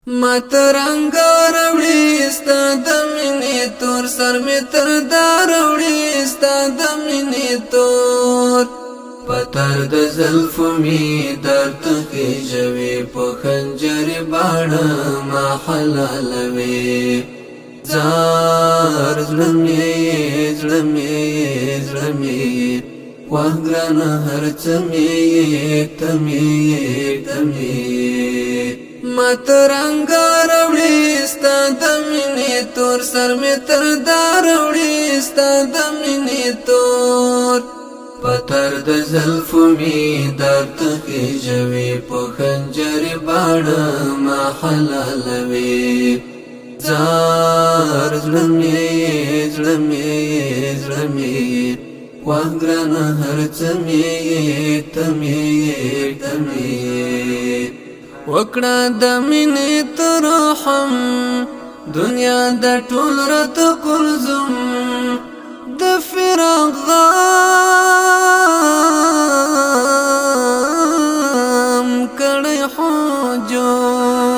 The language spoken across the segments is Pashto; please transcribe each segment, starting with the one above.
مترنګا روړي ستا د مینې تور سر می تر دا روړي ستا د مینې تور پتر د زلفو می درد خېژوي په خنجر باڼه ما حلالوي زار زړه مې واه ګرانه هر څه مې تمې مترنګا روړي ستا د مینې تور سر می تر دا روړي ستا د مینې تور پتر د زلفو می درد خېژوي په خنجر باڼه ما حلالوي زار زړه مې واه ګرانه هر څه مې تمې وکړه د مینې ترحم دنیا د ټول رات قرزم د فراق غم کړي حجوم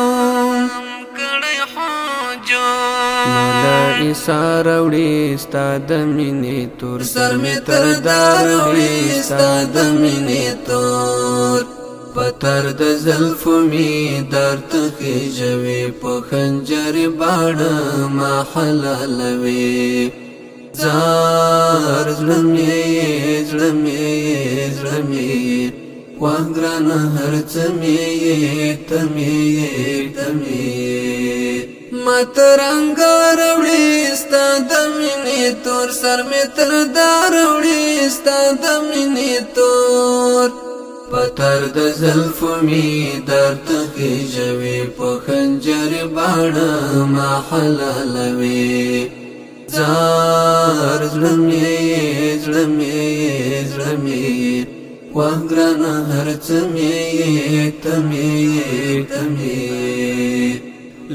مالا ایسار وړي ستا د مینې تور سر می تر دار وړي ستا د مینې تور پتر د زلفو می درد خېژوي په خنجر باڼه ما حلالوي زار زړه مې واه ګرانه هر څه مې تمې مترنګا روړي ستا د مینې تور سر می تر دا روړي ستا د مینې تور پتر د زلفو می درد خېژوي په خنجر باڼه ما حلالوي زار زړه مې واه ګرانه هر څه مې تمې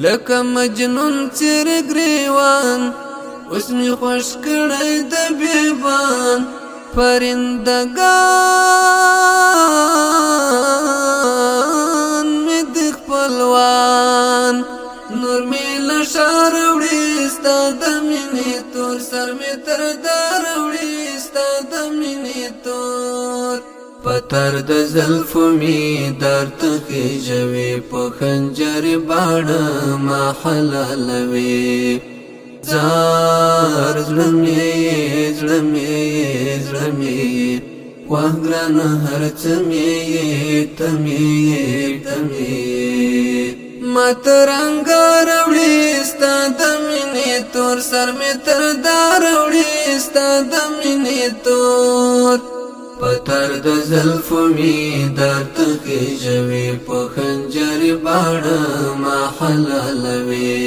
لکه مجنون څېر ګریوان اوس می خوش کړی د بیابان پرندگان می د خپلوان نور می له ښار وړي ستا د مینې تور سر می تر دار وړي ستا د مینې تور پتر د زلفو می درد خېژوي په خنجر باڼه ما حلالوي زار زړه مې واه ګرانه هر څه مې تمې مترنګا روړي ستا د مینې تور سر می تر دا روړي ستا د مینې تور پتر د زلفو می درد خېژوي په خنجر باڼه ما حلالوي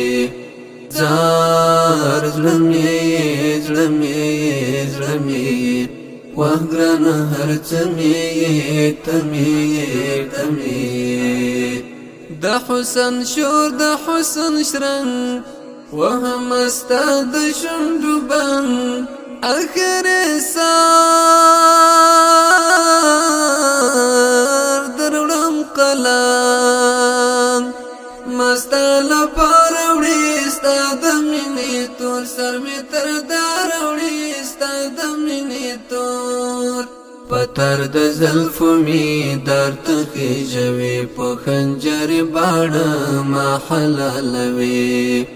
زار زړه مې واه ګرانه هر څه مې تمې د حسن شور د حسن شرنګ وهم ستا د شونډو بنګ اخر سار دروړم قلم مستا لپاره وړي ستا د مینې تور سر می تر دا روړي ستا د مینې تور پتر د زلفو می درد خېژوي په خنجر باڼه ما حلالوي